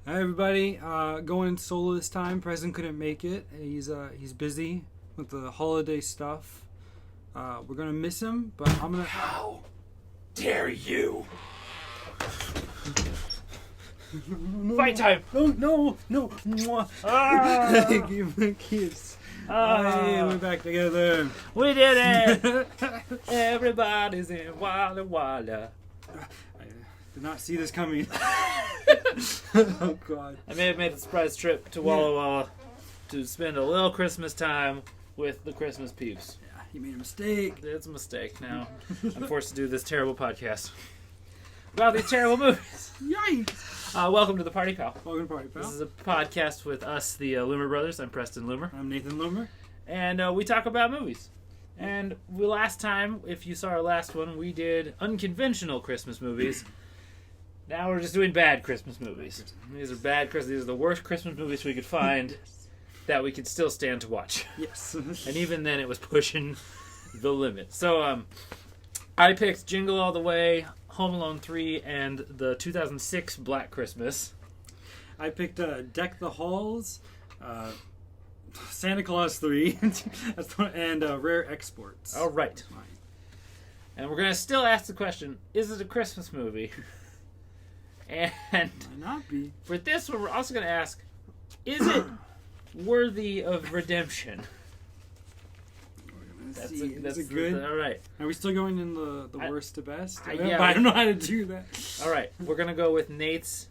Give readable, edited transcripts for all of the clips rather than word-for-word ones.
Hi everybody, going solo this time. Preston couldn't make it. He's busy with the holiday stuff. We're gonna miss him, but I'm gonna. How dare you? Fight time! No! Mwah. Give him a kiss. Hey, we're back together. We did it! Everybody's in Walla Walla. I did not see this coming. Oh God! I may have made a surprise trip to Walla Walla to spend a little Christmas time with the Christmas peeps. Yeah, you made a mistake. It's a mistake now. I'm forced to do this terrible podcast about these terrible movies. Yikes! Welcome to the Party Pal. Welcome to Party Pal. This is a podcast with us, the Loomer Brothers. I'm Preston Loomer. I'm Nathan Loomer. And we talk about movies. And last time, if you saw our last one, we did unconventional Christmas movies. Now we're just doing bad Christmas movies. These are bad Christmas. These are the worst Christmas movies we could find that we could still stand to watch. Yes. And even then, it was pushing the limit. So I picked Jingle All the Way, Home Alone 3, and the 2006 Black Christmas. I picked Deck the Halls, Santa Claus 3, that's the one, and Rare Exports. All right. And we're going to still ask the question, is it a Christmas movie? And Might not be. for this one, we're also going to ask, is it worthy of redemption? That's a good. All right. Are we still going in the worst to best? yeah, I don't know how to do that. All right. We're going to go with Nate's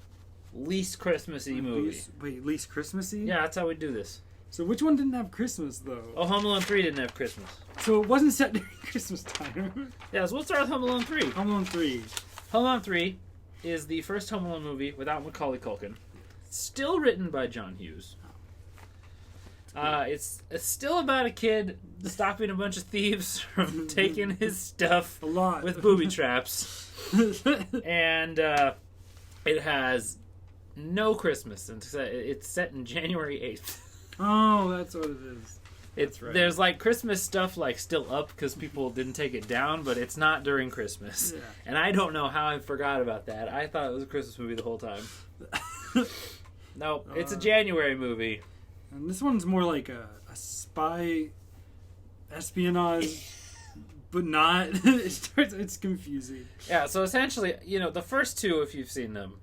least Christmassy movie. Least Christmassy? Yeah, that's how we do this. So which one didn't have Christmas, though? Oh, Home Alone 3 didn't have Christmas. So it wasn't set during Christmas time. Yeah, so we'll start with Home Alone 3. Home Alone 3. Home Alone 3 is the first Home Alone movie without Macaulay Culkin. Still written by John Hughes. It's still about a kid stopping a bunch of thieves from taking his stuff A lot. with booby traps. And it has no Christmas. It's set in January 8th. Oh, that's what it is. It's right. There's like Christmas stuff like still up because people didn't take it down, but it's not during Christmas. Yeah. And I don't know how I forgot about that. I thought it was a Christmas movie the whole time. No, it's a January movie. And this one's more like a spy espionage, but not. It's confusing. Yeah, so essentially, the first two, if you've seen them,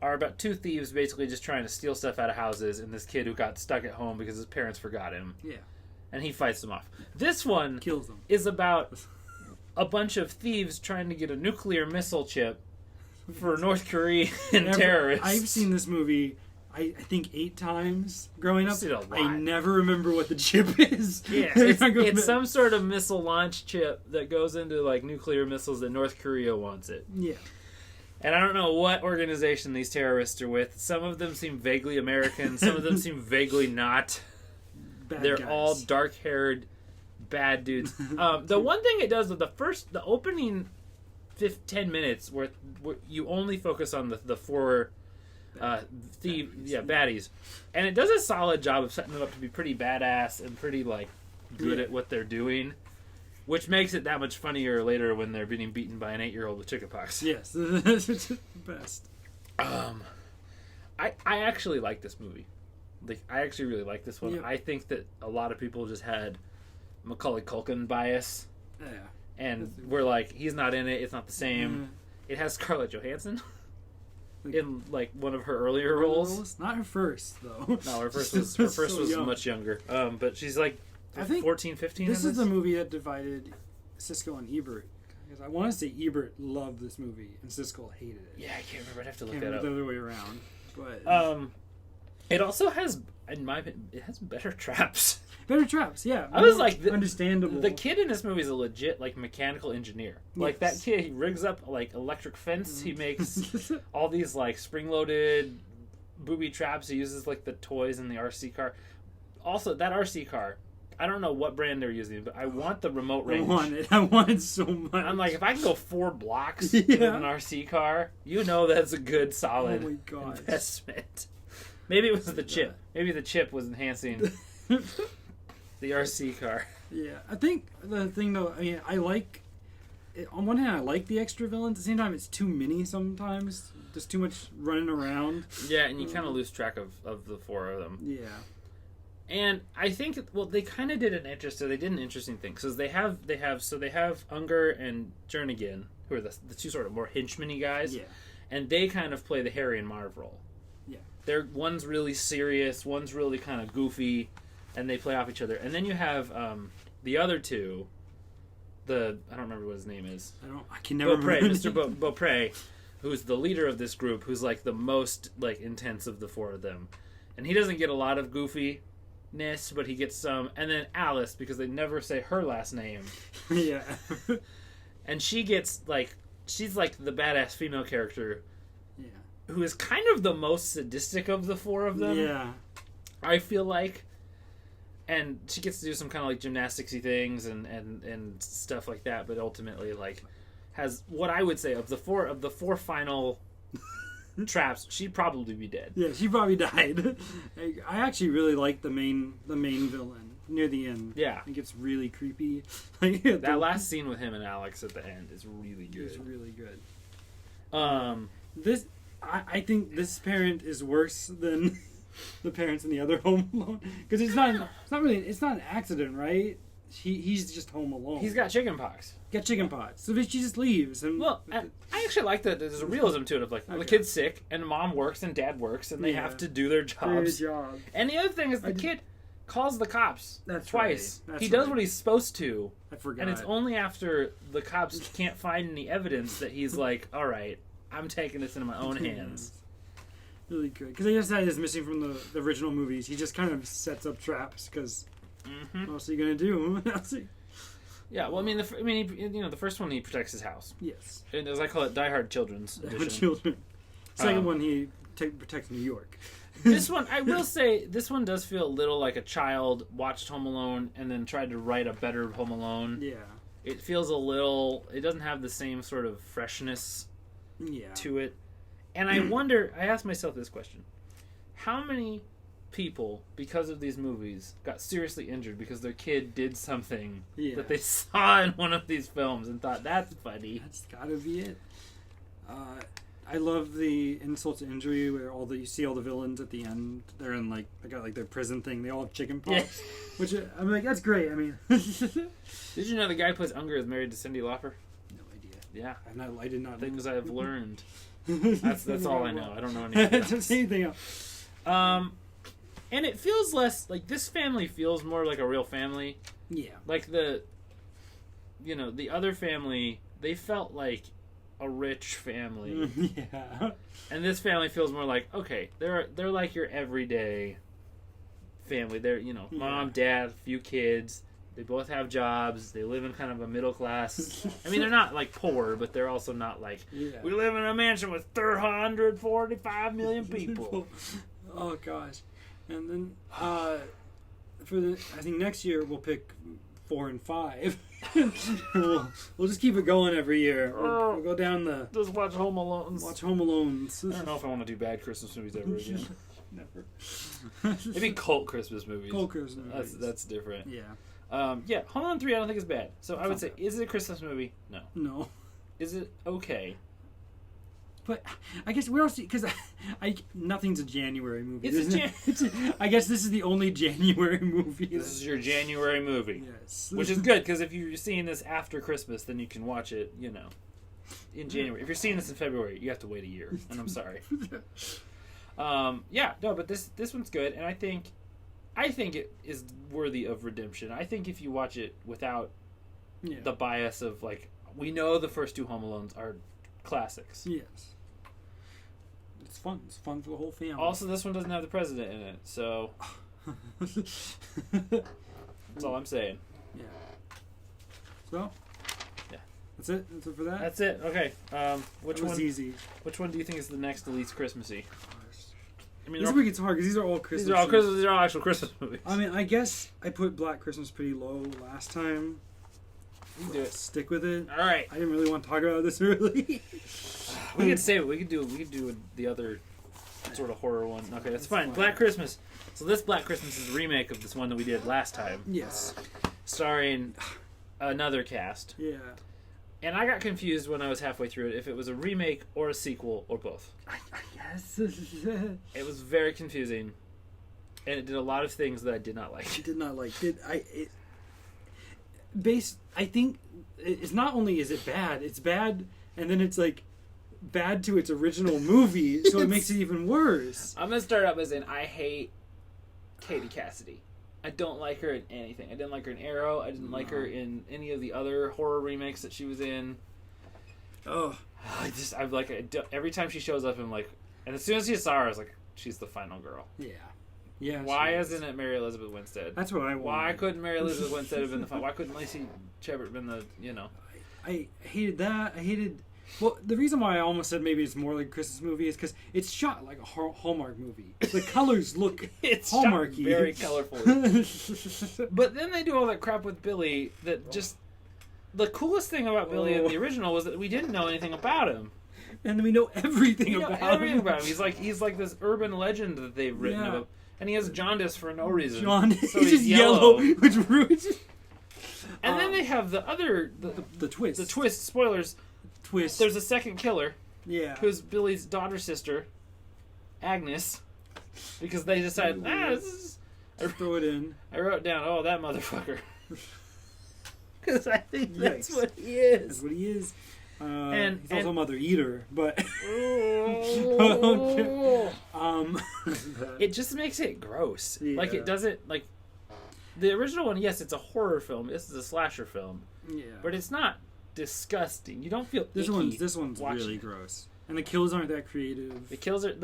are about two thieves basically just trying to steal stuff out of houses, and this kid who got stuck at home because his parents forgot him. Yeah. And he fights them off. This one Kills them. is about a bunch of thieves trying to get a nuclear missile chip for North Korean terrorists. I've seen this movie, I think 8 times growing up. You've seen it a lot. I never remember what the chip is. Yeah, it's some sort of missile launch chip that goes into like nuclear missiles that North Korea wants it. Yeah. And I don't know what organization these terrorists are with. Some of them seem vaguely American. Some of them seem vaguely not. They're guys. all dark-haired bad dudes. The one thing it does with the opening 10 minutes where you only focus on the four baddies, and it does a solid job of setting them up to be pretty badass and pretty like good at what they're doing, which makes it that much funnier later when they're being beaten by an 8-year-old with chickenpox. Yes, it's the best. I actually like this movie. Like, I actually really like this one. Yeah. I think that a lot of people just had Macaulay Culkin bias, Yeah. and we're like, he's not in it. It's not the same. Mm. It has Scarlett Johansson Like, in like one of her earlier roles. Not her first, though. No, her first She's was so young. much younger. But she's like I think 14, 15. This in is the movie that divided Siskel and Ebert. Because I want to say Ebert loved this movie and Siskel hated it. Yeah, I can't remember. I'd have to look Can't that up. remember the other way around. But It also has, in my opinion, it has better traps. better traps, yeah. I was like, understandable. The kid in this movie is a legit like mechanical engineer. Like that kid, he rigs up like electric fence. He makes all these like spring-loaded booby traps. He uses like the toys in the RC car. Also, that RC car, I don't know what brand they're using, but I want the remote range. I want it so much. I'm like, if I can go 4 blocks in an RC car, that's a good, solid investment. Maybe it was the chip. Maybe the chip was enhancing the RC car. Yeah, I think the thing though, I mean, I like on one hand, I like the extra villains. At the same time, it's too many sometimes. Just too much running around. Yeah, and you kind of lose track of the four of them. Yeah. And I think, well, they kind of did an interesting thing. Because they have Unger and Jernigan, who are the two sort of more henchman-y guys. Yeah. And they kind of play the Harry and Marv role. Yeah. One's really serious, one's really kind of goofy, and they play off each other. And then you have the other two, I don't remember what his name is. I can never remember. Mr. Beaupre, who's the leader of this group, who's like the most like intense of the four of them. And he doesn't get a lot of goofy but he gets some. And then Alice, because they never say her last name. Yeah. And she gets she's like the badass female character. Yeah. Who is kind of the most sadistic of the four of them. Yeah. I feel like. And she gets to do some kind of like gymnastics-y things and stuff like that, but ultimately has what I would say of the four final traps, she'd probably be dead. Yeah, she probably died. I actually really like the main villain near the end. Yeah, it gets really creepy. That last scene with him and Alex at the end is really good. It's really good. I think this parent is worse than the parents in the other Home Alone, because it's not an accident, right? He's just home alone. He's got chickenpox. So she just leaves. And I actually like that there's a realism to it of the kid's sick and mom works and dad works and they have to do their jobs. And the other thing is the kid calls the cops twice. Right. He does what he's supposed to. I forgot. And it's only after the cops can't find any evidence that he's like, all right, I'm taking this into my own hands. Really good. Because I guess that is missing from the original movies. He just kind of sets up traps because what else are you going to do? Yeah, well, the first one he protects his house. Yes. And as I call it, Die Hard Children's edition. Children. Second one, he protects New York. This one, I will say, this one does feel a little like a child watched Home Alone and then tried to write a better Home Alone. Yeah. It feels it doesn't have the same sort of freshness to it. And I asked myself this question. How many people, because of these movies, got seriously injured because their kid did something that they saw in one of these films and thought, that's funny? That's gotta be it. I love the insult to injury where you see all the villains at the end. They're in they got their prison thing. They all have chicken pox, which I'm like, that's great. I mean, did you know the guy who plays Unger is married to Cyndi Lauper? No idea. Yeah, I did not. Things I have learned. That's all I know. I don't know anything else. And it feels less like this family feels more like a real family. Yeah. Like the other family, they felt like a rich family. Yeah. And this family feels more like, okay, they're like your everyday family. They're, mom, dad, few kids. They both have jobs. They live in kind of a middle class. I mean, they're not poor, but they're also not we live in a mansion with 345 million people. Oh gosh. And then I think next year we'll pick 4 and 5. we'll just keep it going every year. We'll go down just watch Home Alones. Watch Home Alones. I don't know if I want to do bad Christmas movies ever again. Never. Maybe cult Christmas movies. Cult Christmas movies. That's different. Yeah. Home Alone 3 I don't think is bad. So I would say, is it a Christmas movie? No. No. Is it okay? But I guess we also because nothing's a January movie. I guess this is the only January movie. This is your January movie. Yes. Which is good because if you're seeing this after Christmas, then you can watch it, in January. If you're seeing this in February, you have to wait a year, and I'm sorry. But this one's good, and I think it is worthy of redemption. I think if you watch it without the bias of we know the first two Home Alones are classics. Yes. It's fun. It's fun for the whole family. Also, this one doesn't have the president in it, so that's all I'm saying. Yeah. So. Yeah. That's it. That's it for that. That's it. Okay. Which that was one? Easy. Which one do you think is the next least Christmassy? I mean, this week it's hard because these are all Christmas. These are all actual Christmas movies. I mean, I guess I put Black Christmas pretty low last time. You can do it. Stick with it. All right. I didn't really want to talk about this early. We could save it. We could do the other sort of horror one. Okay, that's fine. Black Christmas. So this Black Christmas is a remake of this one that we did last time. Yes. Starring another cast. Yeah. And I got confused when I was halfway through it if it was a remake or a sequel or both. Yes. It was very confusing, and it did a lot of things that I did not like. I think it's not only is it bad, it's bad, and then it's like bad to its original movie, so it makes it even worse. I'm gonna start out by saying I hate Katie Cassidy. I don't like her in anything. I didn't like her in Arrow. I didn't like her in any of the other horror remakes that she was in. Oh, I'm like, every time she shows up, I'm like, and as soon as you saw her, I was like, she's the final girl. Yeah. Why isn't it Mary Elizabeth Winstead? That's what I want. Why couldn't Mary Elizabeth Winstead have been the final? Why couldn't Lacey Chabert been the, I hated that. Well, the reason why I almost said maybe it's more like a Christmas movie is because it's shot like a Hallmark movie. The colors look it's Hallmarky. Shot very colorful. But then they do all that crap with Billy that just... The coolest thing about Billy in the original was that we didn't know anything about him. And we know everything about him. He's like this urban legend that they've written about. And he has jaundice for no reason. Jaundice. So he's just yellow, which ruins it. And then they have the other... The twist. The twist. Spoilers. Twist. There's a second killer. Yeah. Who's Billy's daughter sister, Agnes. Because they decided, throw it in. I wrote down, that motherfucker. Because I think that's what he is. That's what he is. And he's also a mother eater, but it just makes it gross. Yeah. Like it doesn't like the original one. Yes, it's a horror film. This is a slasher film. Yeah, but it's not disgusting. You don't feel this icky one's really gross. And the kills aren't that creative. The kills are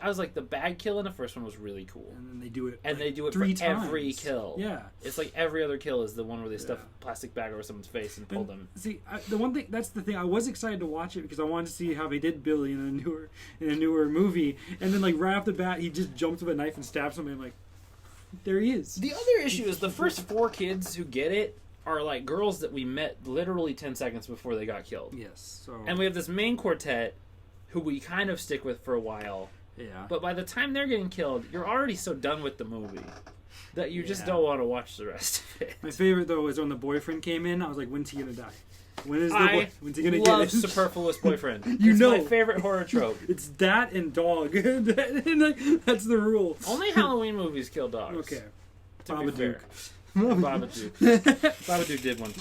I was like the bag kill in the first one was really cool. And then they do it. And they do it three for times. every kill. Yeah, it's like every other kill is the one where they stuff a plastic bag over someone's face and pull them. See, that's the thing. I was excited to watch it because I wanted to see how they did Billy in a newer movie. And then like right off the bat, he just jumps with a knife and stabs somebody. I'm like, there he is. The other issue is the first 4 kids who get it are like girls that we met literally 10 seconds before they got killed. Yes. So. And we have this main quartet who we kind of stick with for a while. Yeah. But by the time they're getting killed, you're already so done with the movie that you just don't want to watch the rest of it. My favorite, though, is when the boyfriend came in. I was like, when's he going to die? When's he going to love get it? Superfluous Boyfriend. It's my favorite horror trope. It's that and dog. That's the rule. Only Halloween movies kill dogs. Okay. Babadook. Babadook did one.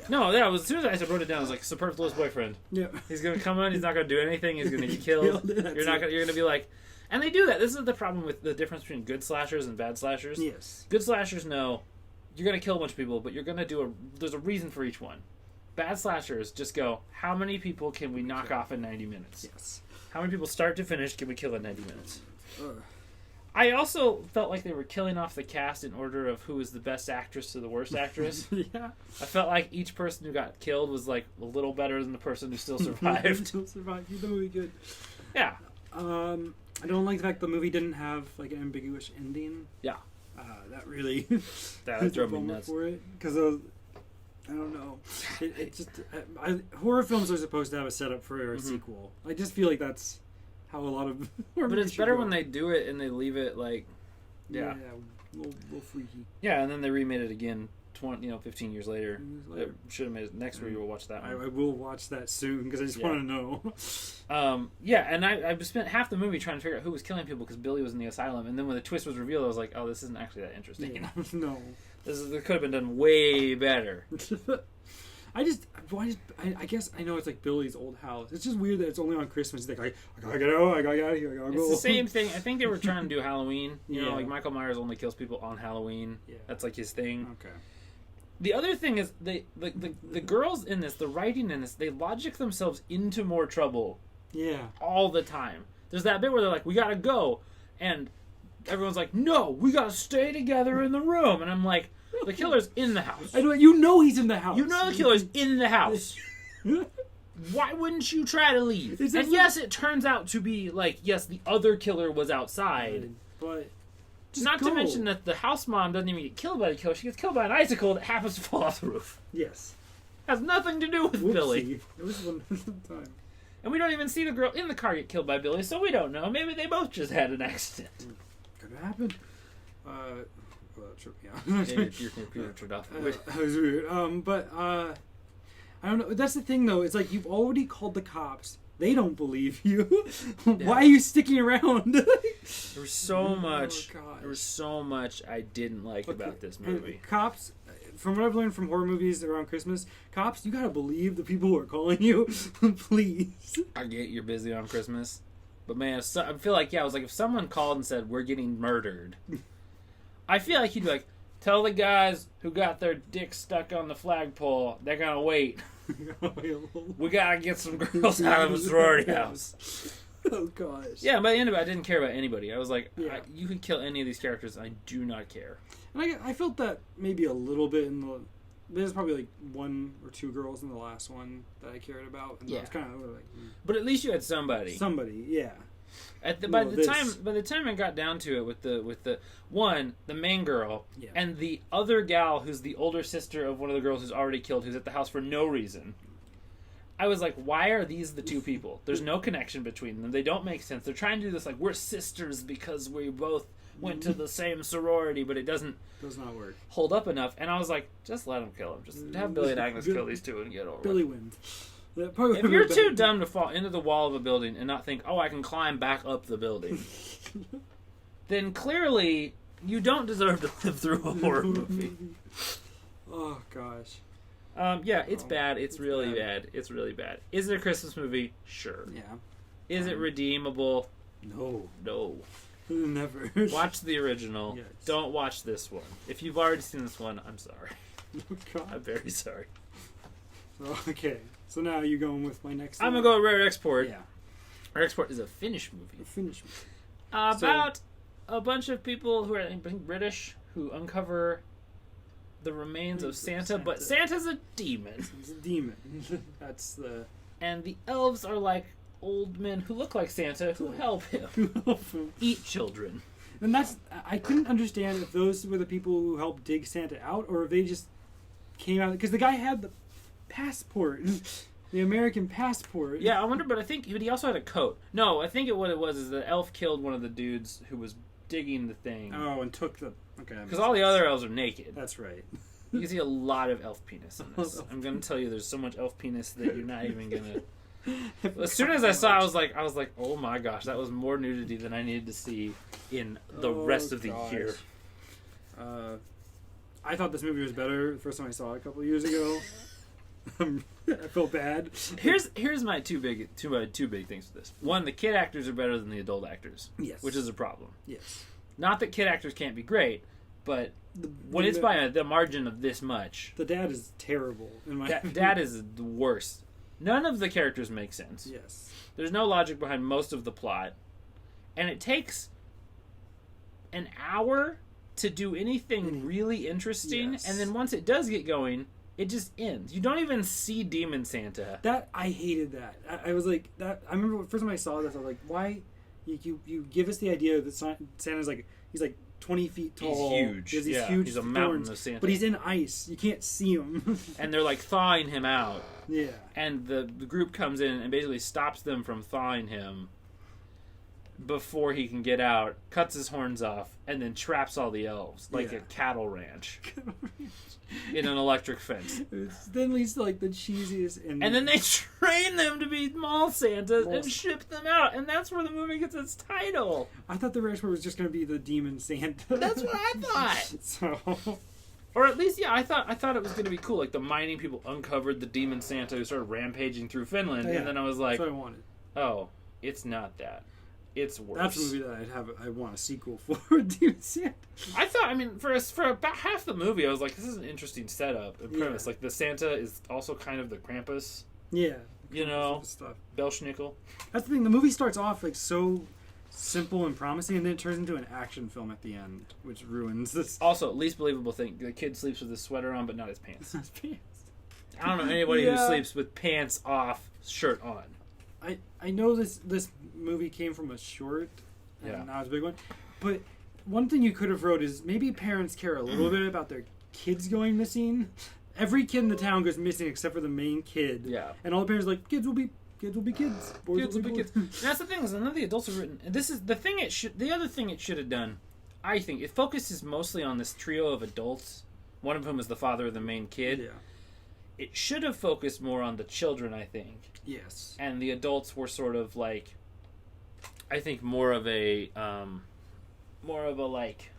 No, as soon as I wrote it down, I was like, Superfluous Boyfriend. Yeah. He's gonna come in. He's not gonna do anything. He's gonna get killed. You're gonna be like, and they do that. This is the problem with the difference between good slashers and bad slashers. Yes. Good slashers know you're gonna kill a bunch of people, but you're gonna there's a reason for each one. Bad slashers just go, how many people can we knock off in 90 minutes? Yes. How many people start to finish can we kill in 90 minutes? Ugh. I also felt like they were killing off the cast in order of who was the best actress to the worst actress. Yeah. I felt like each person who got killed was like a little better than the person who still survived. Still survived. The movie good. Yeah. I don't like the fact the movie didn't have like an ambiguous ending. Yeah. That really that drove me nuts for it because I don't know. It just horror films are supposed to have a setup for a sequel. I just feel like that's how a lot of horror but it's better when they do it and they leave it like a little freaky. Yeah, and then they remade it again 15 years later. It should have made it next week. We'll watch that one. I will watch that soon because I just want to know. And I spent half the movie trying to figure out who was killing people because Billy was in the asylum, and then when the twist was revealed, I was like, oh, this isn't actually that interesting. Yeah. No. This could have been done way better. I guess I know it's like Billy's old house. It's just weird that it's only on Christmas. Like, I gotta get out. I gotta get out of here. I gotta go. It's the same thing. I think they were trying to do Halloween. You know, Yeah. like Michael Myers only kills people on Halloween. Yeah. That's like his thing. Okay. The other thing is the girls in this, the writing in this, they logic themselves into more trouble. Yeah. All the time. There's that bit where they're like, we gotta go, and everyone's like, no, we gotta stay together in the room, and I'm like, the killer's in the house. I know. You know he's in the house. You know the killer's in the house. Why wouldn't you try to leave? And yes, it turns out to be like, yes, the other killer was outside. But not to mention that the house mom doesn't even get killed by the killer. She gets killed by an icicle that happens to fall off the roof. Yes. Has nothing to do with Billy. It was one time. And we don't even see the girl in the car get killed by Billy, so we don't know. Maybe they both just had an accident. Could have happened. That tripped me out. Maybe your computer turned off. That was weird. But I don't know. That's the thing, though. It's like you've already called the cops. They don't believe you. Why are you sticking around? There was so much. There was so much I didn't like about this movie. And cops, from what I've learned from horror movies around Christmas, cops, you gotta believe the people who are calling you. Please. I get you're busy on Christmas, but man, I feel like I was like, if someone called and said we're getting murdered, I feel like you'd be like, tell the guys who got their dicks stuck on the flagpole they're gonna wait. We gotta get some girls out of a sorority house. Oh gosh. Yeah, by the end of it, I didn't care about anybody. I was like, you can kill any of these characters. I do not care. And I felt that maybe a little bit in the. There's probably like 1 or 2 girls in the last one that I cared about. And that was kind of like. But at least you had somebody. Somebody, yeah. By the time I got down to it with the main girl, and the other gal who's the older sister of one of the girls who's already killed, who's at the house for no reason, I was like, why are these the 2 people? There's no connection between them. They don't make sense. They're trying to do this like we're sisters because we both went to the same sorority, but it does not work. Hold up enough. And I was like, just let them kill him. Just have Billy and Agnes kill these 2 and get over it. Billy wins. If you're too dumb to fall into the wall of a building and not think, oh, I can climb back up the building, then clearly you don't deserve to live through a horror movie. Oh, gosh. Yeah, it's bad. It's really bad. It's really bad. Is it a Christmas movie? Sure. Yeah. Is it redeemable? No. Never. Watch the original. Yes. Don't watch this one. If you've already seen this one, I'm sorry. Oh, God. I'm very sorry. Okay. So now you're going with my next I'm going to go with Rare Export. Yeah. Rare Export is a Finnish movie. About a bunch of people who are, I think, British, who uncover the remains of Santa, but Santa's a demon. He's a demon. That's the... And the elves are like old men who look like Santa who help him eat children. And I couldn't understand if those were the people who helped dig Santa out, or if they just came out, because the guy had the passport, the American passport. Yeah, I wonder, but I think he also had a coat. No, I think what it was is the elf killed one of the dudes who was digging the thing. Oh, and took the... Okay. Because all the other elves are naked. That's right. You can see a lot of elf penis in this. I'm going to tell you, there's so much elf penis that you're not even going to... As soon as I saw it, I was like, oh my gosh, that was more nudity than I needed to see in the rest of the year. I thought this movie was better the first time I saw it a couple of years ago. I felt bad. Here's my two big things for this. One, the kid actors are better than the adult actors. Yes. Which is a problem. Yes. Not that kid actors can't be great, but when it's by the margin of this much... The dad is terrible. Dad is the worst. None of the characters make sense. Yes. There's no logic behind most of the plot. And it takes an hour to do anything really interesting. Yes. And then once it does get going, it just ends. You don't even see Demon Santa. I hated that. I was like... I remember the first time I saw this, I was like, why... You give us the idea that Santa's like... He's like 20 feet tall. He's huge. He has these huge he's a mountain of Santa. But he's in ice. You can't see him. And they're like thawing him out. Yeah. And the group comes in and basically stops them from thawing him before he can get out, cuts his horns off, and then traps all the elves like a cattle ranch in an electric fence. It then leads to like the cheesiest and then they train them to be mall Santas and ship them out, and that's where the movie gets its title. I thought the Rare Export was just going to be the Demon Santa. That's what I thought. Or at least, I thought it was going to be cool. Like the mining people uncovered the Demon Santa who started rampaging through Finland, and then I was like, that's what I wanted. Oh, it's not that. It's worse. That's a movie that I want a sequel for. Demon Santa. I thought, for about half the movie, I was like, this is an interesting setup and premise. Like the Santa is also kind of the Krampus. Yeah. You know, Belschnickel. That's the thing. The movie starts off like so simple and promising, and then it turns into an action film at the end, which ruins this. Also, least believable thing: the kid sleeps with his sweater on, but not his pants. I don't know anybody who sleeps with pants off, shirt on. I know this movie came from a short, and now it's a big one. But one thing you could have wrote is maybe parents care a little bit about their kids going missing. Every kid in the town goes missing except for the main kid. Yeah. And all the parents are like, kids will be kids. Boys will be kids. And that's the thing, is none of the adults have written. And this is the thing. The other thing it should have done, I think, it focuses mostly on this trio of adults. One of whom is the father of the main kid. Yeah. it should have focused more on the children, I think. Yes. And the adults were sort of like, I think more of a like,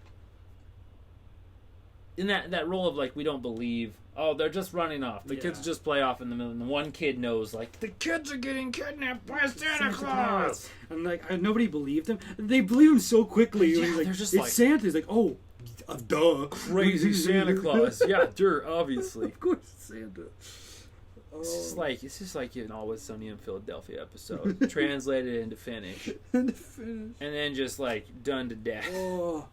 in that role of like, we don't believe, oh, they're just running off. The kids just play off in the middle, and the one kid knows, like, the kids are getting kidnapped by Santa Claus. And like, nobody believed him. They believed him so quickly. Yeah, like, they're just it's like, Santa. He's like, oh, duh. Crazy Santa Claus. Yeah, obviously. Of course, Santa. Oh. It's just like an Always Sunny in Philadelphia episode, translated into Finnish, and then just like done to death. Oh,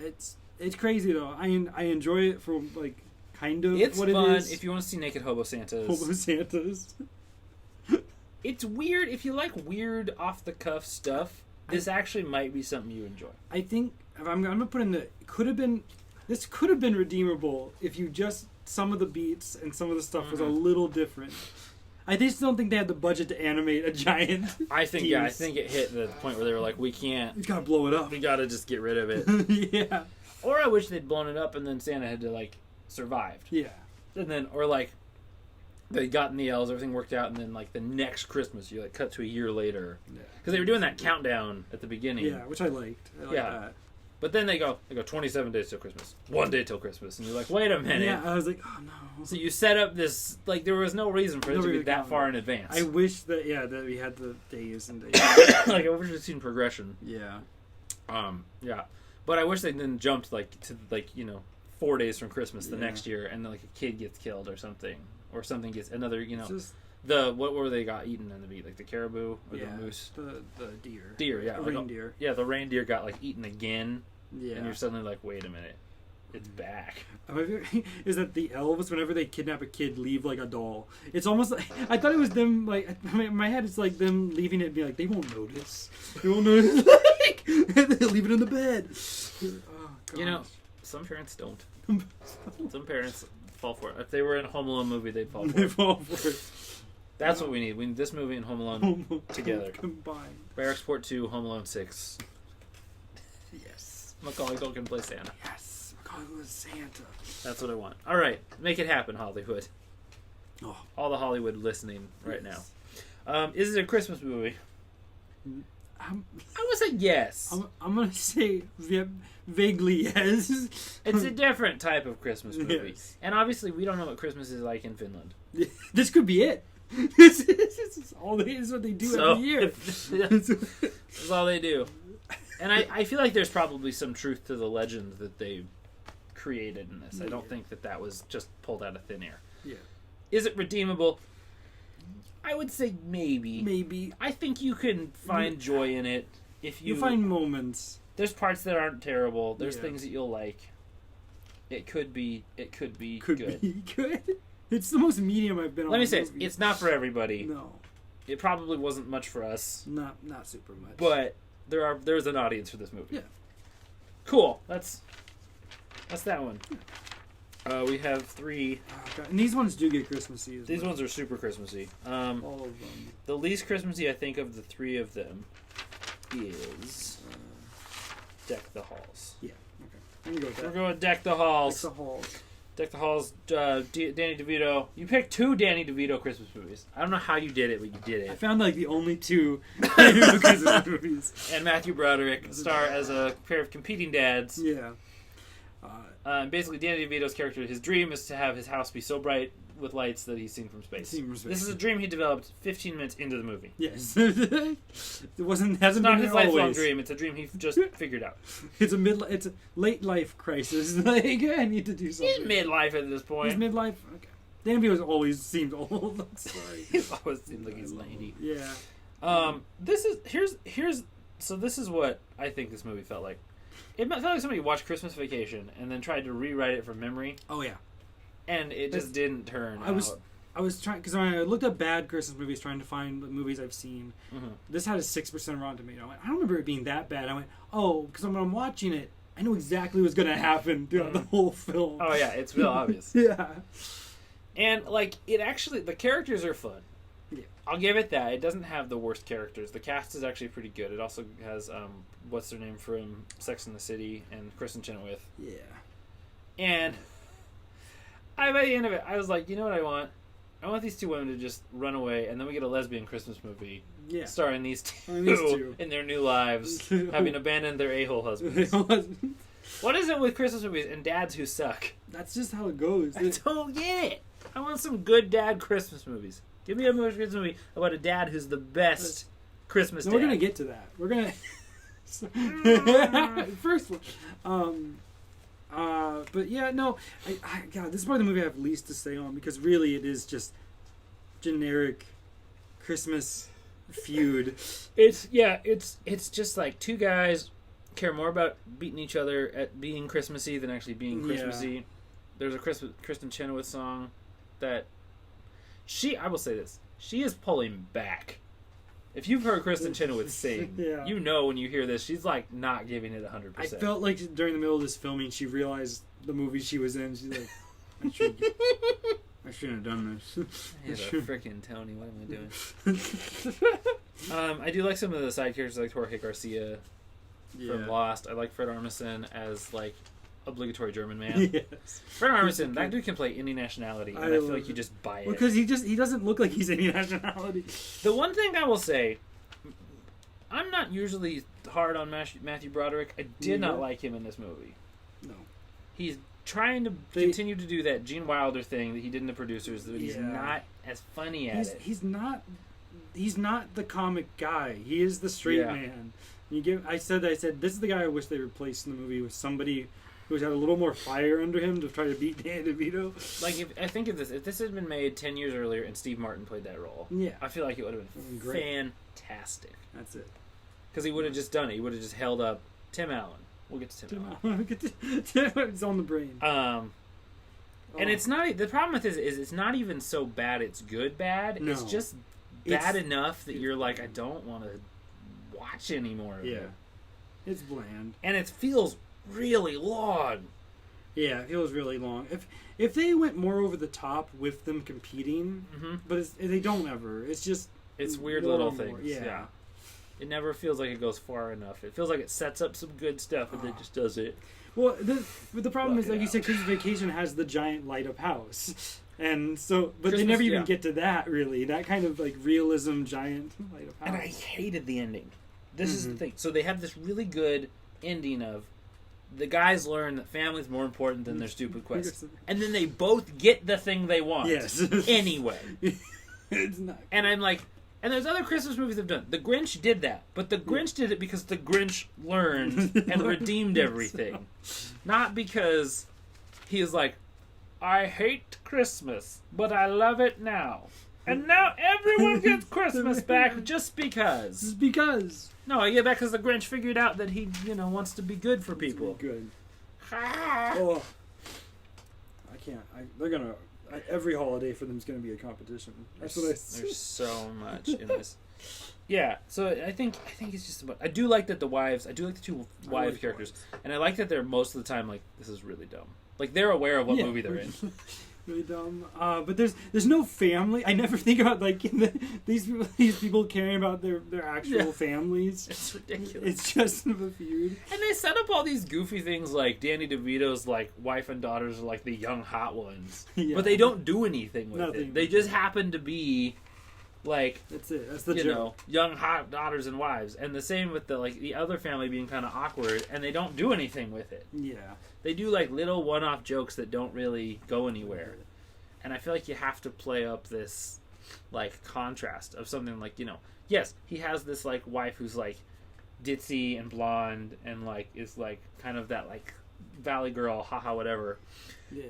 it's crazy though. I enjoy it for like kind of it's what fun it is. if you want to see naked hobo Santas. Hobo Santas. It's weird if you like weird off the cuff stuff. This actually might be something you enjoy. I think I'm gonna put in this could have been redeemable if you just. Some of the beats and some of the stuff was a little different. I just don't think they had the budget to animate a giant. I think it hit the point where they were like, we gotta blow it up. We gotta just get rid of it. Yeah. Or I wish they'd blown it up and then Santa had to like survived. Yeah. And then or like they got in the elves, everything worked out, and then like the next Christmas you like cut to a year later. Because they were doing that countdown at the beginning. Yeah, which I liked. I liked that. But then they go 27 days till Christmas. 1 day till Christmas. And you're like, wait a minute. Yeah, I was like, oh no. So you set up this, like, there was no reason for it to be that far in advance. I wish that we had the days and days. Like, I wish we'd seen progression. Yeah. Yeah. But I wish they didn't jump, like, to, like, 4 days from Christmas the next year, and then, like, a kid gets killed or something. Or something gets, another, what were they got eaten in the meat? Like the caribou or the moose? The deer. Deer, yeah. The reindeer. Yeah, the reindeer got like eaten again. Yeah. And you're suddenly like, wait a minute. It's back. Is that the elves, whenever they kidnap a kid, leave like a doll? It's almost like, I thought it was them, like, in my head it's like them leaving it and be like, they won't notice. They won't notice. Like, they leave it in the bed. Oh, gosh. Some parents don't. Some parents fall for it. If they were in a Home Alone movie, they'd fall for it. That's what we need. We need this movie and Home Alone together. Combined. Barracks Port 2, Home Alone 6. Yes. Macaulay Culkin plays Santa. Yes. Macaulay was Santa. That's what I want. All right. Make it happen, Hollywood. Oh. All the Hollywood listening right now. Is it a Christmas movie? I would say yes. I'm going to say vaguely yes. It's a different type of Christmas movie. Yes. And obviously we don't know what Christmas is like in Finland. This could be it. This is all what they do every year. That's all they do. And I feel like there's probably some truth to the legend that they created in this. I don't think that was just pulled out of thin air. Yeah. Is it redeemable? I would say maybe. Maybe. I think you can find joy in it if you find moments. There's parts that aren't terrible. There's things that you'll like. It could be good. Be good. It's the most medium I've been on. Let me say it's not for everybody. No. It probably wasn't much for us. Not super much. But there's an audience for this movie. Yeah. Cool. That's that one. We have 3. Oh, and these ones do get Christmassy. These ones are super Christmassy. All of them. The least Christmassy I think of the 3 of them is Deck the Halls. Yeah. Okay. We're going Deck the Halls. Deck the Halls. Deck the Halls. Danny DeVito. You picked 2 Danny DeVito Christmas movies. I don't know how you did it, but you did it. I found like the only 2 Christmas movies. And Matthew Broderick star as a pair of competing dads. Yeah. Basically, Danny DeVito's character, his dream is to have his house be so bright with lights that he's seen from space. This is a dream he developed 15 minutes into the movie. Yes. It hasn't it's not been his lifelong always. dream. It's a dream he just figured out. It's a late life crisis. Like, I need to do something. He's midlife at this point. He's midlife? Okay. Danny DeVito always seemed old. I'm sorry. He's always seemed like he's 90. Yeah. This is what I think this movie felt like. It felt like somebody watched Christmas Vacation and then tried to rewrite it from memory. Oh yeah. And it just didn't turn out. I was trying, because when I looked up bad Christmas movies, trying to find the movies I've seen, this had a 6% Rotten Tomato. I went, I don't remember it being that bad. I went, oh, because when I'm watching it, I know exactly what's going to happen throughout the whole film. Oh yeah, it's real obvious. Yeah. And like, it actually, the characters are fun. Yeah. I'll give it that. It doesn't have the worst characters. The cast is actually pretty good. It also has, what's their name from Sex and the City and Kristen Chenoweth. Yeah. And By the end of it, I was like, you know what I want? I want these two women to just run away, and then we get a lesbian Christmas movie starring these two in their new lives, having abandoned their a-hole husbands. What is it with Christmas movies and dads who suck? That's just how it goes. I don't get it. I want some good dad Christmas movies. Give me a Christmas movie about a dad who's the best Christmas dad. We're going to get to that. We're going to... First one. But yeah, no. God, this is probably the movie I have least to say on, because really it is just generic Christmas feud. It's just like two guys care more about beating each other at being Christmassy than actually being Christmassy. Yeah. There's a Kristen Chenoweth song that I will say this, she is pulling back. If you've heard Kristen Chenoweth sing, you know when you hear this, she's like not giving it 100%. I felt like during the middle of this filming, she realized the movie she was in. She's like, I shouldn't have done this. Yeah, freaking Tony, what am I doing? I do like some of the side characters, like Jorge Garcia from Lost. I like Fred Armisen as like obligatory German man. Yes. Fred Armisen, that dude can play any nationality, and I feel like you just buy it. Because he doesn't look like he's any nationality. The one thing I will say, I'm not usually hard on Matthew Broderick. I did not like him in this movie. No. He's trying to continue to do that Gene Wilder thing that he did in The Producers, but he's not as funny at it. He's not the comic guy. He is the straight man. I said this is the guy I wish they replaced in the movie with somebody who's had a little more fire under him to try to beat Dan DeVito. Like, if this had been made 10 years earlier and Steve Martin played that role, I feel like it would have been fantastic. That's it. Because he would have just done it. He would have just held up Tim Allen. We'll get to Tim Allen. It's on the brain. And it's not... The problem with this is it's not even so bad it's good bad. No. It's just bad enough that you're like, I don't want to watch anymore of it. It's bland. And it feels really long. Yeah, it feels really long. If they went more over the top with them competing, but they don't ever. It's just... It's weird little things. Yeah. It never feels like it goes far enough. It feels like it sets up some good stuff and then just does it. Well, the problem is, like you said, Christmas Vacation has the giant light-up house. And so... But they never even get to that, really. That kind of, like, realism giant light-up house. And I hated the ending. This is the thing. So they have this really good ending of the guys learn that family's more important than their stupid quests. And then they both get the thing they want. Yes. Anyway. It's not... And I'm like... And there's other Christmas movies that have done. The Grinch did that, but the Grinch did it because the Grinch learned and redeemed everything. Not because he is like, I hate Christmas, but I love it now. And now everyone gets Christmas back just because. Just because. No, I get back because the Grinch figured out that he, wants to be good for people. Good. Oh. I can't. They're going to... Every holiday for them is going to be a competition. That's what I say. There's so much in this. Yeah, so I think it's just about... I do like that the two wife characters. And I like that they're most of the time like, this is really dumb. Like, they're aware of what movie they're in. Really dumb. But there's no family. I never think about, like, these people caring about their actual families. It's ridiculous. It's just a feud. And they set up all these goofy things like Danny DeVito's, like, wife and daughters are, like, the young hot ones. Yeah. But they don't do anything with it. They just happen to be... Like, that's it. That's the joke. Young hot daughters and wives, and the same with the other family being kind of awkward, and they don't do anything with it. Yeah, they do like little one-off jokes that don't really go anywhere, and I feel like you have to play up this like contrast of something like yes, he has this like wife who's like ditzy and blonde and like is like kind of that like valley girl, haha, whatever. Yeah,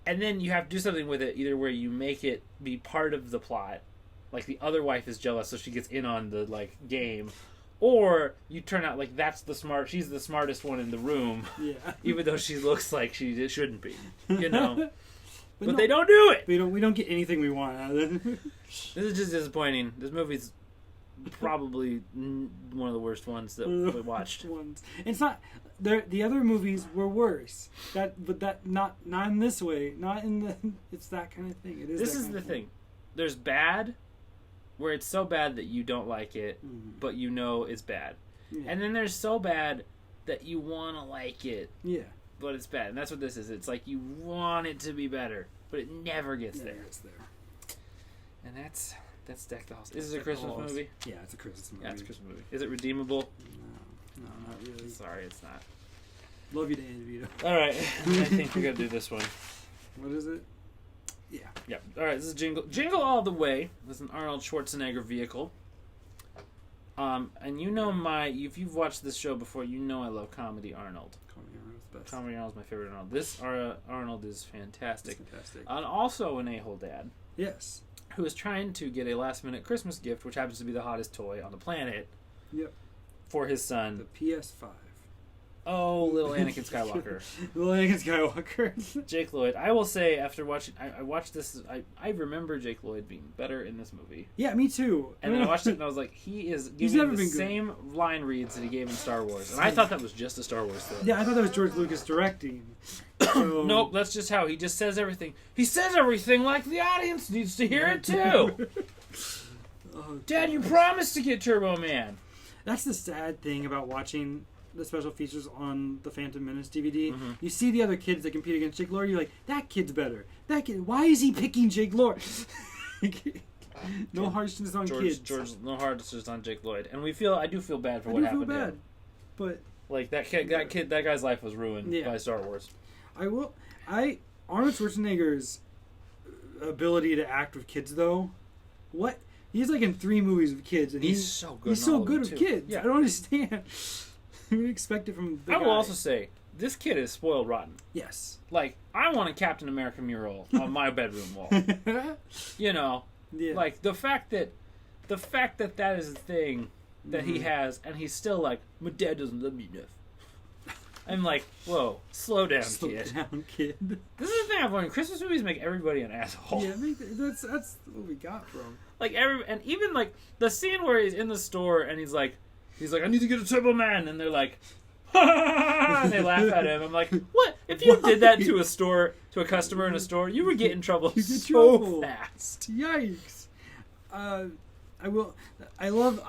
and then you have to do something with it, either where you make it be part of the plot. Like, the other wife is jealous, so she gets in on the, like, game. Or you turn out, like, she's the smartest one in the room. Yeah. Even though she looks like she shouldn't be, But they don't do it! We don't get anything we want out of it. This is just disappointing. This movie's probably one of the worst ones that we watched. It's not... The other movies were worse. Not in this way. Not in the... It's that kind of thing. This is the thing. There's bad... where it's so bad that you don't like it, but it's bad. Yeah. And then there's so bad that you want to like it, but it's bad. And that's what this is. It's like you want it to be better, but it never gets Yeah, there. it's there. And that's Deck the Halls. Is it a Christmas movie? Yeah, it's a Christmas movie. Yeah, it's a Christmas movie. Is it redeemable? No, not really. Sorry, it's not. Love you, Dan DeVito. All right, I think we're gonna do this one. What is it? Yeah. Yep. All right, this is Jingle. Jingle All the Way. This is an Arnold Schwarzenegger vehicle. And you know if you've watched this show before, you know I love Comedy Arnold. Comedy Arnold's best. Comedy Arnold's my favorite Arnold. This Arnold is fantastic. It's fantastic. And also an a-hole dad. Yes. Who is trying to get a last-minute Christmas gift, which happens to be the hottest toy on the planet. Yep. For his son. The PS5. Oh, little Anakin Skywalker. Little Anakin Skywalker. Jake Lloyd. I will say, after watching... I watched this... I remember Jake Lloyd being better in this movie. Yeah, me too. And then I watched it and I was like, he's giving the same line reads that he gave in Star Wars. And I thought that was just a Star Wars thing. Yeah, I thought that was George Lucas directing. So... Nope, that's just how he just says everything. He says everything like the audience needs to hear it too. Oh, Dad, you promised to get Turbo Man. That's the sad thing about watching the special features on the Phantom Menace DVD. Mm-hmm. You see the other kids that compete against Jake Lloyd, you're like, that kid's better. That kid, why is he picking Jake Lloyd? No harshness on kids. No harshness on Jake Lloyd. And I do feel bad for what happened to him. But like that guy's life was ruined by Star Wars. Arnold Schwarzenegger's ability to act with kids though, he's like in 3 movies with kids and he's so good. He's so good with kids. Yeah. I don't understand. We expect it from the I guy. will also say this kid is spoiled rotten. Yes. Like, I want a Captain America mural on my bedroom wall. You know, like the fact that that is a thing that he has, and he's still like, my dad doesn't love me enough. I'm like, whoa, slow down, kid. This is the thing I've learned. Christmas movies make everybody an asshole. Yeah, that's what we got from. Like and even like the scene where he's in the store and he's like, I need to get a Turbo Man, and they're like, and they laugh at him. I'm like, what? If you did that to a customer in a store, you would get in trouble so fast. Yikes. I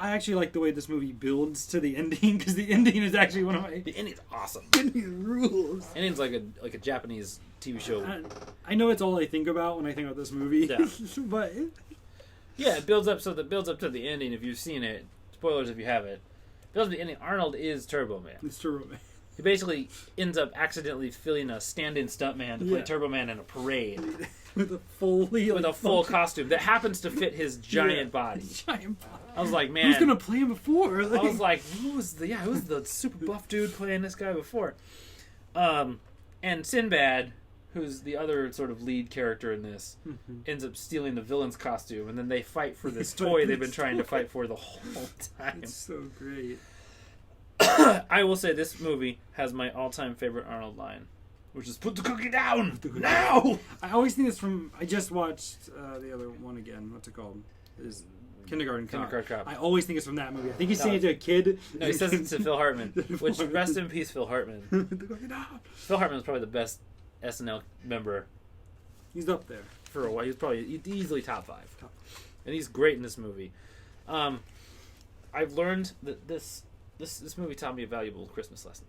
actually like the way this movie builds to the ending, because the ending is actually one of my... The ending's awesome. The ending rules. Ending's like a Japanese TV show. I know it's all I think about when I think about this movie. Yeah. But... Yeah, it builds up to the ending if you've seen it. Spoilers if you haven't. Builds up to the ending. Arnold is Turbo Man. It's Turbo Man. He basically ends up accidentally filling a stand-in stuntman to play Turbo Man in a parade. With a full costume that happens to fit his giant body. I was like, man, who's gonna play him before? I was like, who's the super buff dude playing this guy before? And Sinbad, who's the other sort of lead character in this, ends up stealing the villain's costume, and then they fight for this toy they've been trying to fight for the whole time. It's so great. I will say this movie has my all-time favorite Arnold line, which is, put the cookie down now! I always think it's from... I just watched the other one again. What's it called? Is Kindergarten Cop. I always think it's from that movie. I think he's saying it to a kid. No, he says it to Phil Hartman. Which, rest in peace, Phil Hartman. Phil Hartman is probably the best SNL member. He's up there. For a while. He's probably easily top 5. And he's great in this movie. I've learned that this movie taught me a valuable Christmas lesson.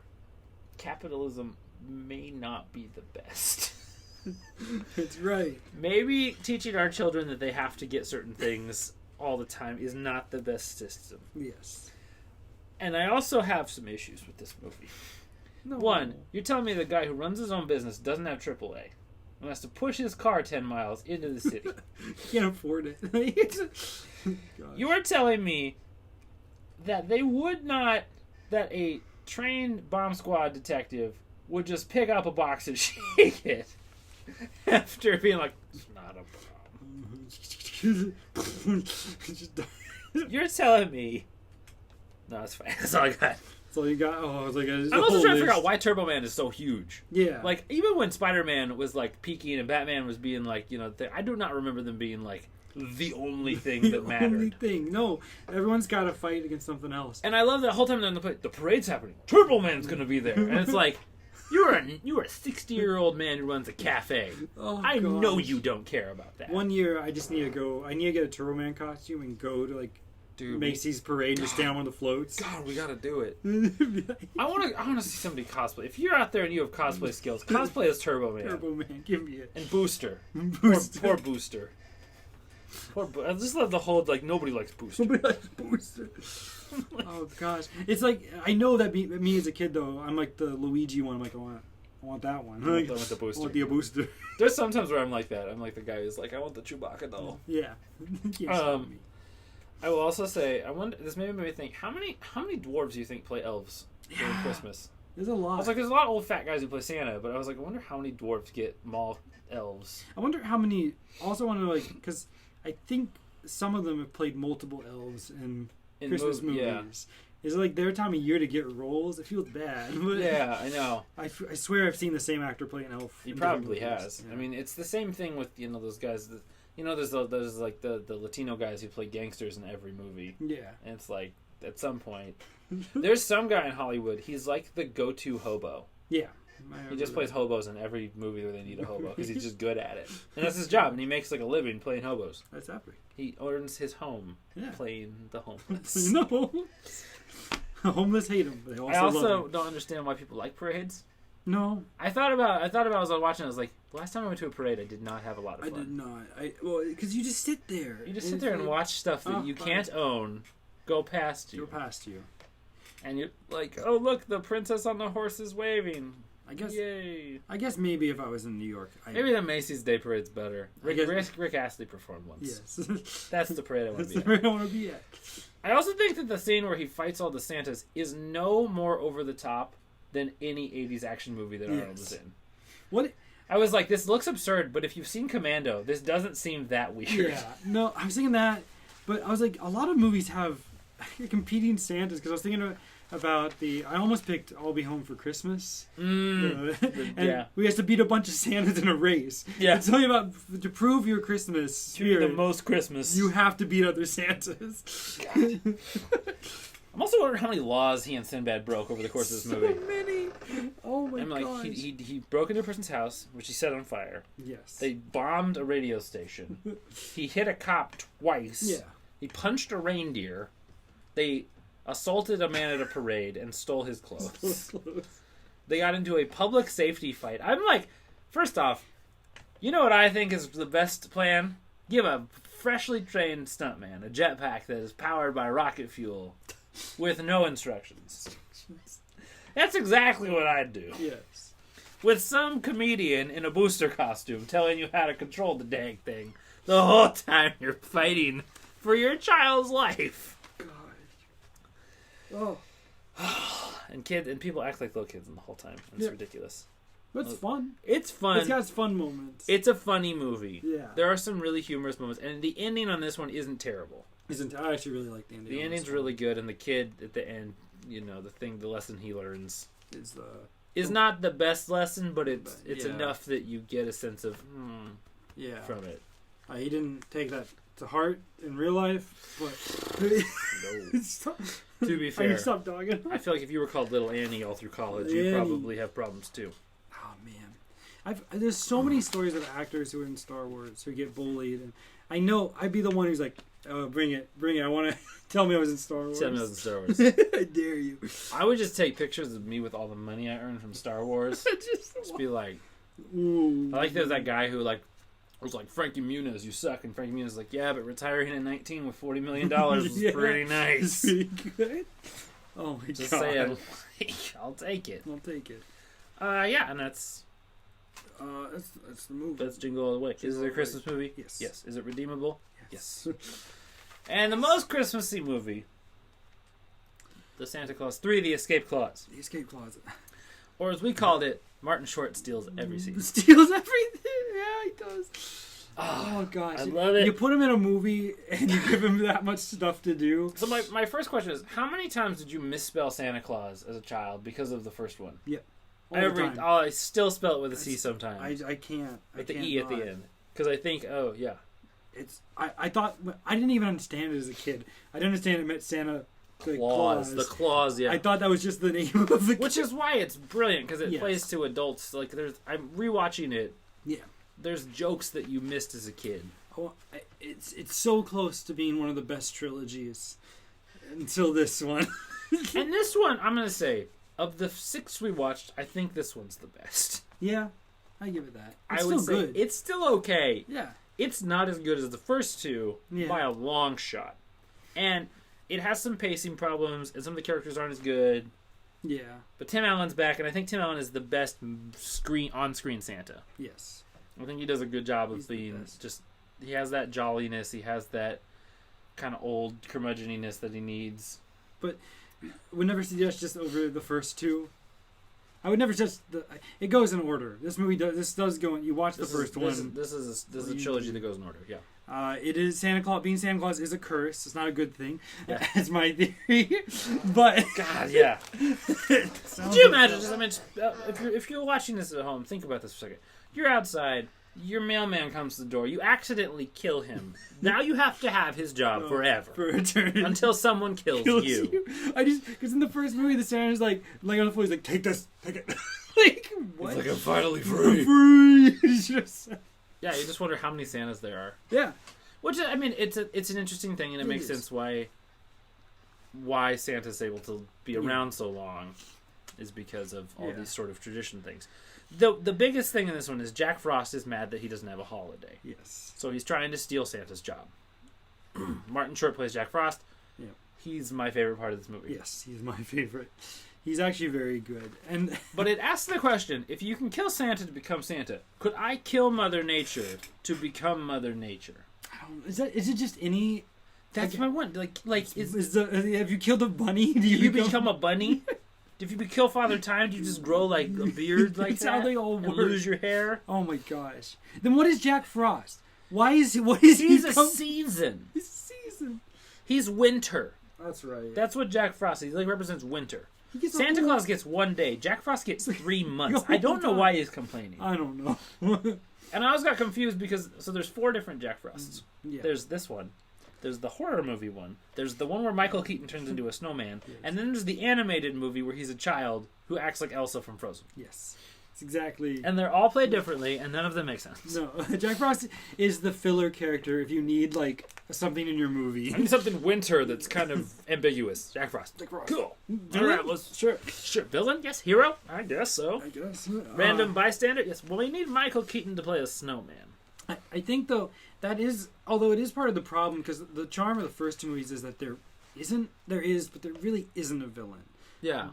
Capitalism may not be the best. That's right. Maybe teaching our children that they have to get certain things all the time is not the best system. Yes. And I also have some issues with this movie. No. One, you're telling me the guy who runs his own business doesn't have AAA and has to push his car 10 miles into the city. Can't afford it. You are telling me that that a trained bomb squad detective would just pick up a box and shake it after being like, it's not a problem. You're telling me... No, it's fine. That's all I got. That's all you got? Oh, I was like... I'm also trying to figure out why Turbo Man is so huge. Yeah. Like, even when Spider-Man was, like, peaking and Batman was being, like, I do not remember them being, like, the only thing that mattered. The only thing. No. Everyone's got to fight against something else. And I love that whole time they're in the parade's happening. Turbo Man's going to be there. And it's like... You are a 60-year-old man who runs a cafe. Oh, I know you don't care about that. One year, I just need to go. I need to get a Turbo Man costume and go to like Dude, Macy's parade, just stand on one of the floats. God, we gotta do it. I wanna see somebody cosplay. If you're out there and you have cosplay skills, cosplay as Turbo Man. Turbo Man, give me it. And Booster. Booster. Poor Booster. I just love the whole, like, nobody likes Booster. Nobody likes Booster. Oh gosh, it's like I know that me as a kid though. I'm like the Luigi one. I'm like I want that one. I want the Booster. I want the Booster. There's sometimes where I'm like that. I'm like the guy who's like, I want the Chewbacca doll. Yeah. I will also say, I wonder. This made me think. How many dwarves do you think play elves during Christmas? There's a lot. I was like, there's a lot of old fat guys who play Santa, but I was like, I wonder how many dwarves get mall elves. I wonder how many. Also, want to like because I think some of them have played multiple elves in Christmas movies. Yeah. Is it like their time of year to get roles? It feels bad. But yeah, I know. I swear I've seen the same actor play an elf. He probably has. Yeah. I mean, it's the same thing with those guys. There's like the Latino guys who play gangsters in every movie. Yeah. And it's like at some point, there's some guy in Hollywood. He's like the go-to hobo. Yeah. He just plays hobos in every movie where they need a hobo because he's just good at it, and that's his job. And he makes like a living playing hobos. That's epic. He earns his home playing the homeless. No. Homeless hate him. But they also I also love him. don't understand why people like parades. No. I thought about as I was watching. I was like, last time I went to a parade, I did not have a lot of fun. I did not. Because you just sit there. You just sit there and watch stuff that you can't own go past you. Go past you. And you're like, oh look, the princess on the horse is waving. I guess. Yay! I guess maybe if I was in New York, maybe the Macy's Day Parade's better. Rick Astley performed once. Yes, that's the parade I want to be at. That's the parade I want to be at. I also think that the scene where he fights all the Santas is no more over the top than any '80s action movie that Arnold was in. What? I was like, this looks absurd, but if you've seen Commando, this doesn't seem that weird. Yeah, no, I was thinking that, but I was like, a lot of movies have competing Santas because I was thinking about I almost picked I'll Be Home for Christmas. And we have to beat a bunch of Santas in a race. Yeah. It's only about to prove your Christmas spirit. To be the most Christmas. You have to beat other Santas. I'm also wondering how many laws he and Sinbad broke over the course of this movie. So many. Oh my god. Like, he broke into a person's house, which he set on fire. Yes. They bombed a radio station. He hit a cop twice. Yeah. He punched a reindeer. They assaulted a man at a parade and stole his clothes. They got into a public safety fight. I'm like, first off, you know what I think is the best plan? Give a freshly trained stuntman a jetpack that is powered by rocket fuel with no instructions. That's exactly what I'd do. Yes. With some comedian in a booster costume telling you how to control the dang thing the whole time you're fighting for your child's life. Oh. And people act like little kids the whole time. It's ridiculous. But it's fun. It's fun. It's got its fun moments. It's a funny movie. Yeah. There are some really humorous moments, and the ending on this one isn't terrible. I actually really like the ending. The ending's really good, and the kid at the end, the lesson he learns is not the best lesson, but it's enough that you get a sense of from it. He didn't take that to heart in real life, but no. To be fair, stop dogging. I feel like if you were called Little Annie all through college, you'd probably have problems too. Oh man, there's so many stories of actors who are in Star Wars who get bullied, and I know I'd be the one who's like, "Oh, bring it! I want to tell me I was in Star Wars. Tell me I was in Star Wars. I dare you." I would just take pictures of me with all the money I earned from Star Wars. just be like, ooh. I like there's that guy who was like, Frankie Muniz, you suck. And Frankie Muniz is like, yeah, but retiring at 19 with $40 million was pretty nice. It's pretty good. Oh my god. Just saying, I'll take it. And that's the movie. That's Jingle All the Way. Is it a Christmas movie? Yes. Yes. Is it redeemable? Yes. And the most Christmassy movie, The Santa Claus 3, The Escape Clause. The Escape Closet. Or as we called it, Martin Short steals every scene. Steals everything? Yeah, he does. Oh, gosh. I love it. You put him in a movie and you give him that much stuff to do. So my first question is, how many times did you misspell Santa Claus as a child because of the first one? Yeah. I still spell it with a C sometimes. I can't. With the E at the end. Because I think, I thought, I didn't even understand it as a kid. I didn't understand it meant Santa Claus. The Claus, yeah. I thought that was just the name of the Which is why it's brilliant, because it plays to adults. Like, I'm rewatching it. Yeah. There's jokes that you missed as a kid. it's so close to being one of the best trilogies until this one. And this one, I'm gonna say, of the 6 we watched, I think this one's the best. Yeah, I give it that. I would say good. It's still okay. Yeah. It's not as good as the first 2 Yeah. by a long shot. And it has some pacing problems, and some of the characters aren't as good. Yeah. But Tim Allen's back, and I think Tim Allen is the best on-screen Santa. Yes. I think he does a good job of He's the being best. just... He has that jolliness. He has that kind of old curmudgeoniness that he needs. But would never suggest just over the first 2. I would never just it goes in order. This movie does. This does go. You watch the first one. This is a trilogy that goes in order. Yeah. It is Santa Claus. Being Santa Claus is a curse. It's not a good thing. Yeah. That's my theory. But God, yeah. Could you imagine? Just, I mean, if you're watching this at home, think about this for a second. You're outside. Your mailman comes to the door. You accidentally kill him. Now you have to have his job forever. For eternity. Until someone kills you. Because in the first movie, the Santa's like laying on the floor. He's like, take this, take it. Like, what? It's like, I'm finally free. Free. It's just... Yeah, you just wonder how many Santas there are. Yeah. Which, I mean, it's an interesting thing, and it makes sense why Santa's able to be around so long is because of all these sort of tradition things. The biggest thing in this one is Jack Frost is mad that he doesn't have a holiday. Yes. So he's trying to steal Santa's job. Martin Short plays Jack Frost. Yeah. He's my favorite part of this movie. Yes, he's my favorite. He's actually very good. But it asks the question, if you can kill Santa to become Santa, could I kill Mother Nature to become Mother Nature? Is it just any... That's my one. Have you killed a bunny? Do you become a bunny? If you kill Father Time, do you just grow like a beard like That's that? how they all and work. lose your hair? Oh my gosh! Then what is Jack Frost? What is He's he? a season. He's a season. He's winter. That's right. That's what Jack Frost is. He represents winter. Santa Claus gets 1 day. Jack Frost gets 3 months. I don't know why he's complaining. I don't know. And I always got confused because there's 4 different Jack Frosts. Yeah. There's this one. There's the horror movie one. There's the one where Michael Keaton turns into a snowman. Yes. And then there's the animated movie where he's a child who acts like Elsa from Frozen. Yes. It's exactly... And they're all played differently, and none of them make sense. No. Jack Frost is the filler character if you need, like, something in your movie. I need something winter that's kind of ambiguous. Jack Frost. Jack Frost. Cool. Villain? All right, let's... Sure. Villain? Yes. Hero? I guess so. I guess. Random bystander? Yes. Well, we need Michael Keaton to play a snowman. I think, though, that is... Although it is part of the problem, because the charm of the first 2 movies is that there is, but there really isn't a villain. Yeah.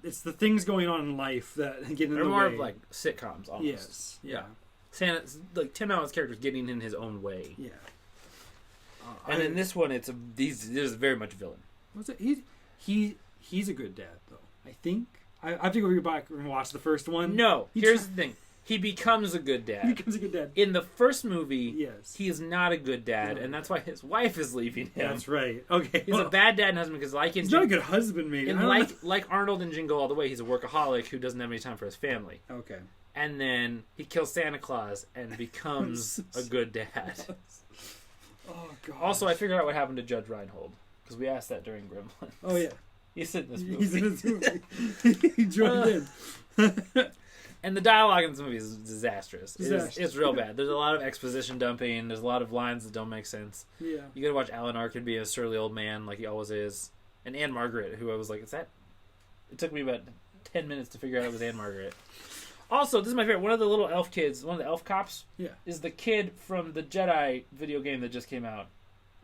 It's the things going on in life that get in the way. They're more of like sitcoms, almost. Yes. Yeah. Santa's, like Tim Allen's character's getting in his own way. Yeah. And in this one, there's very much villain. What's it? He's a good dad, though. I think. I have to go back and watch the first one. No. Here's the thing. He becomes a good dad. He becomes a good dad. In the first movie, yes, he is not a good dad, and that's why his wife is leaving him. That's right. Okay. He's a bad dad and husband because he's not a good husband, maybe. And like Arnold in Jingle All the Way, he's a workaholic who doesn't have any time for his family. Okay. And then he kills Santa Claus and becomes a good dad. Oh, God. Also, I figured out what happened to Judge Reinhold because we asked that during Gremlins. Oh, yeah. He's in this movie. He's in this movie. He joined in. And the dialogue in this movie is disastrous. It's real bad. There's a lot of exposition dumping. There's a lot of lines that don't make sense. Yeah. You gotta watch Alan Arkin be a surly old man like he always is. And Anne Margaret, who I was like, is that... It took me about 10 minutes to figure out it was Anne Margaret. Also, this is my favorite. One of the little elf kids, one of the elf cops, is the kid from the Jedi video game that just came out.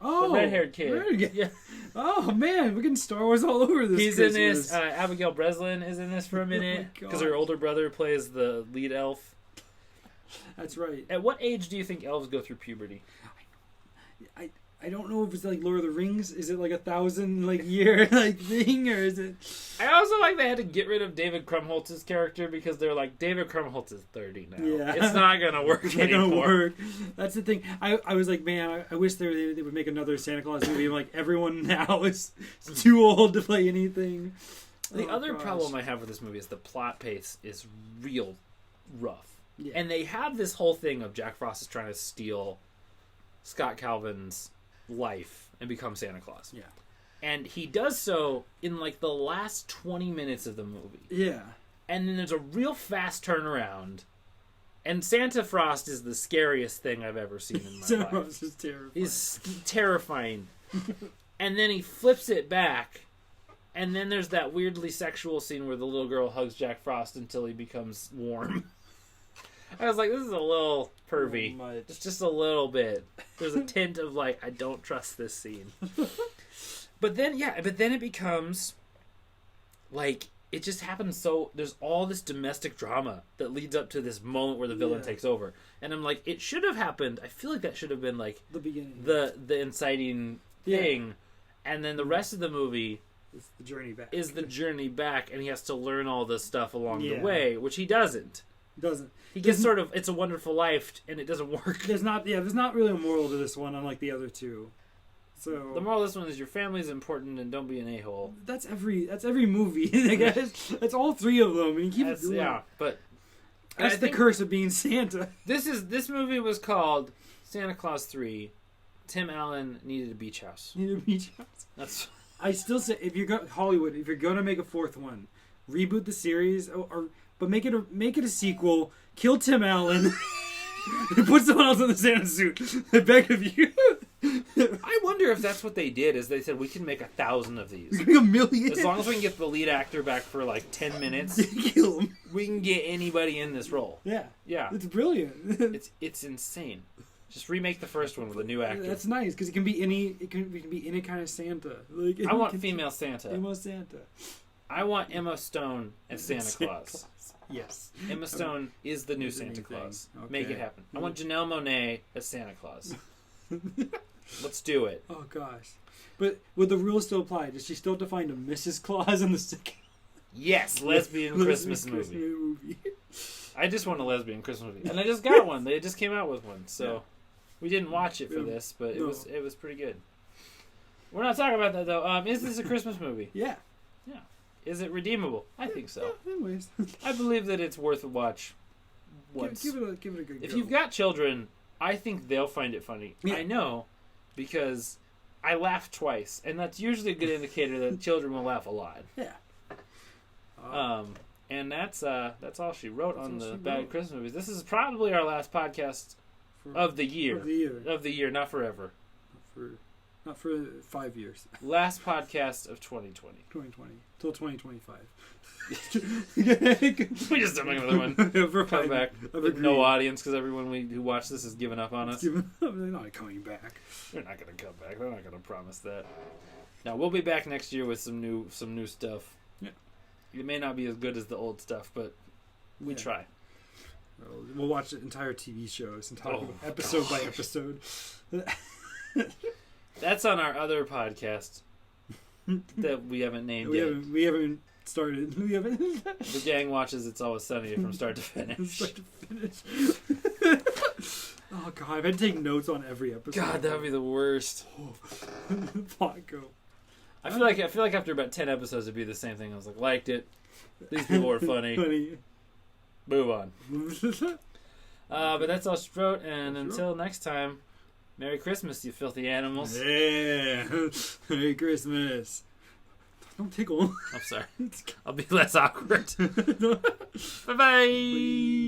Oh, the red-haired kid. Yeah. Oh man, we're getting Star Wars all over this. He's Christmas. in this. Abigail Breslin is in this for a minute because her older brother plays the lead elf. That's right. At what age do you think elves go through puberty? I don't know if it's like Lord of the Rings. Is it like 1,000 year thing, or is it? I also like they had to get rid of David Krumholtz's character because they're like, David Krumholtz is 30 now. Yeah. It's not gonna work it's anymore. Not gonna work. That's the thing. I was like, man, I wish they would make another Santa Claus movie. I'm like, everyone now is too old to play anything. The other problem I have with this movie is the plot pace is real rough. Yeah. And they have this whole thing of Jack Frost is trying to steal Scott Calvin's life and become Santa Claus. Yeah. And he does so in the last 20 minutes of the movie. Yeah. And then there's a real fast turnaround And Santa Frost is the scariest thing I've ever seen in my Santa life. Frost is terrifying. He's terrifying. And then he flips it back, and then there's that weirdly sexual scene where the little girl hugs Jack Frost until he becomes warm. I was like, this is a little pervy. It's just a little bit. There's a tint of like, I don't trust this scene. But then it becomes like, it just happens so, there's all this domestic drama that leads up to this moment where the villain takes over. And I'm like, it should have happened. I feel like that should have been like the beginning. The inciting thing. And then the rest of the movie is the journey back. And he has to learn all this stuff along the way, which he doesn't. He gets sort of, It's a Wonderful Life, and it doesn't work. There's not really a moral to this one, unlike the other two. So the moral of this one is your family's important and don't be an a-hole. That's every movie. I guess that's all three of them. And you keep it going. Yeah, but that's the curse of being Santa. This movie was called Santa Claus 3. Tim Allen needed a beach house. That's. I still say, if you're Hollywood, if you're gonna make a fourth one, reboot the series, but make it a sequel. Kill Tim Allen. And put someone else in the Santa suit. I beg of you. I wonder if that's what they did. Is they said we can make 1,000 of these. We can make 1,000,000. As long as we can get the lead actor back for like 10 minutes, kill him. We can get anybody in this role. Yeah, yeah, it's brilliant. It's insane. Just remake the first one with a new actor. That's nice because it can be any kind of Santa. Like, I want female Santa. Female Santa. I want Emma Stone as Santa Claus. Yes. Emma Stone is the new Santa Claus. Okay. Make it happen. I want Janelle Monáe as Santa Claus. Let's do it. Oh gosh. But would the rules still apply? Does she still have to find a Mrs. Claus in the second? Yes, lesbian Christmas movie. I just want a lesbian Christmas movie. And I just got one. They just came out with one. So we didn't watch it for this, but it was pretty good. We're not talking about that though. Is this a Christmas movie? Yeah. Yeah. Is it redeemable? I think so. Yeah, in ways. I believe that it's worth a watch once. Give it a good go. If you've got children, I think they'll find it funny. Yeah. I know, because I laughed twice, and that's usually a good indicator that children will laugh a lot. Yeah. And that's all she wrote on the Bad Christmas Movies. This is probably our last podcast of the year. Of the year, not forever. Not for 5 years. Last podcast of 2020. 2020. Till 2025. We just don't make another one. Come back. With no audience because everyone who watched this has given up on us. They're not coming back. They're not going to come back. They're not going to promise that. Now, we'll be back next year with some new stuff. Yeah. It may not be as good as the old stuff, but we try. We'll watch entire TV shows and talk about episode by episode. That's on our other podcast that we haven't named yet. We haven't started. The gang watches It's Always Sunny from start to finish. Oh god, I've had to take notes on every episode. God, that would be the worst. Plot go. I feel like after about 10 episodes it'd be the same thing. I was like, liked it. These people were funny. Move on. But that's all she wrote, and until next time, Merry Christmas, you filthy animals. Yeah. Merry Christmas. Don't tickle. I'm sorry. I'll be less awkward. Bye-bye. Bye.